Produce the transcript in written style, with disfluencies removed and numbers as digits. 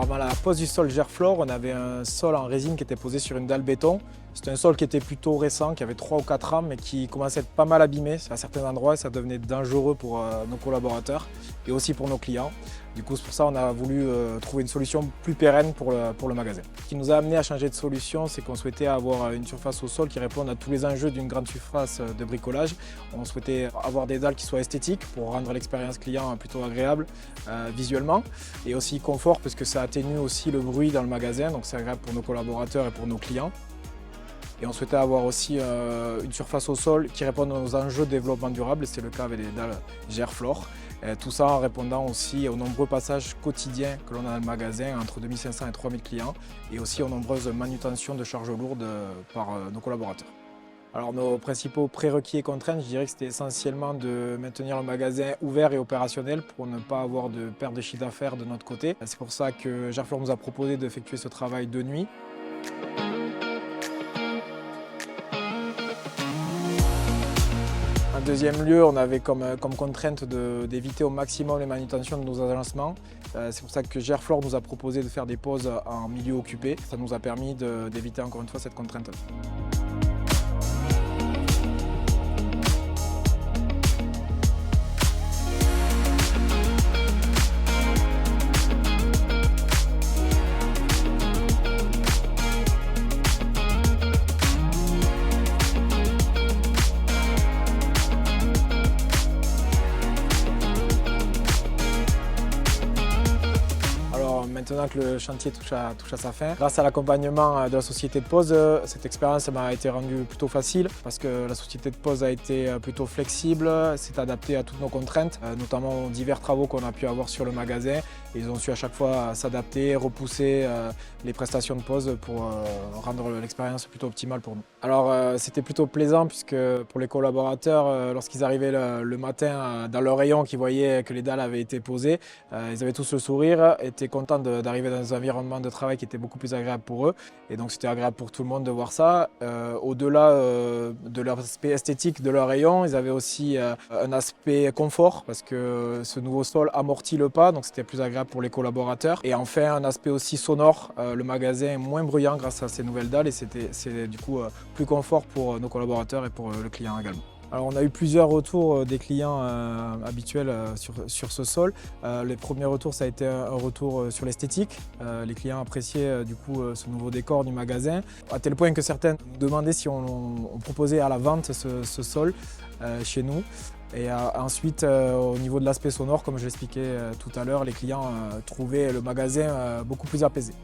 avant la pose du sol Gerflor, on avait un sol en résine qui était posé sur une dalle béton. C'était un sol qui était plutôt récent, qui avait 3 ou 4 ans, mais qui commençait à être pas mal abîmé à certains endroits. Ça devenait dangereux pour nos collaborateurs et aussi pour nos clients. Du coup, c'est pour ça qu'on a voulu trouver une solution plus pérenne pour le magasin. Ce qui nous a amené à changer de solution, c'est qu'on souhaitait avoir une surface au sol qui réponde à tous les enjeux d'une grande surface de bricolage. On souhaitait avoir des dalles qui soient esthétiques pour rendre l'expérience client plutôt agréable visuellement et aussi confort parce que ça atténue aussi le bruit dans le magasin, donc c'est agréable pour nos collaborateurs et pour nos clients. Et on souhaitait avoir aussi une surface au sol qui réponde aux enjeux de développement durable, et c'est le cas avec les dalles Gerflor. Tout ça en répondant aussi aux nombreux passages quotidiens que l'on a dans le magasin, entre 2500 et 3000 clients, et aussi aux nombreuses manutentions de charges lourdes par nos collaborateurs. Alors nos principaux prérequis et contraintes, je dirais que c'était essentiellement de maintenir le magasin ouvert et opérationnel pour ne pas avoir de perte de chiffre d'affaires de notre côté. C'est pour ça que Gerflor nous a proposé d'effectuer ce travail de nuit. En deuxième lieu, on avait comme contrainte d'éviter au maximum les manutentions de nos agencements. C'est pour ça que Gerflor nous a proposé de faire des pauses en milieu occupé. Ça nous a permis d'éviter encore une fois cette contrainte. Maintenant que le chantier touche à sa fin, grâce à l'accompagnement de la société de pose, cette expérience m'a été rendue plutôt facile parce que la société de pose a été plutôt flexible, s'est adaptée à toutes nos contraintes, notamment aux divers travaux qu'on a pu avoir sur le magasin. Ils ont su à chaque fois s'adapter, repousser les prestations de pose pour rendre l'expérience plutôt optimale pour nous. Alors c'était plutôt plaisant puisque pour les collaborateurs, lorsqu'ils arrivaient le matin dans leur rayon, qu'ils voyaient que les dalles avaient été posées, ils avaient tous le sourire, étaient contents d'arriver dans un environnement de travail qui était beaucoup plus agréable pour eux. Et donc c'était agréable pour tout le monde de voir ça. Au-delà de l'aspect esthétique de leur rayon, ils avaient aussi un aspect confort parce que ce nouveau sol amortit le pas, donc c'était plus agréable pour les collaborateurs. Et enfin un aspect aussi sonore, le magasin est moins bruyant grâce à ces nouvelles dalles et c'est du coup plus confort pour nos collaborateurs et pour le client également. Alors on a eu plusieurs retours des clients habituels sur ce sol. Les premiers retours, ça a été un retour sur l'esthétique. Les clients appréciaient du coup ce nouveau décor du magasin, à tel point que certains nous demandaient si on proposait à la vente ce sol chez nous. Et ensuite, au niveau de l'aspect sonore, comme je l'expliquais tout à l'heure, les clients trouvaient le magasin beaucoup plus apaisé.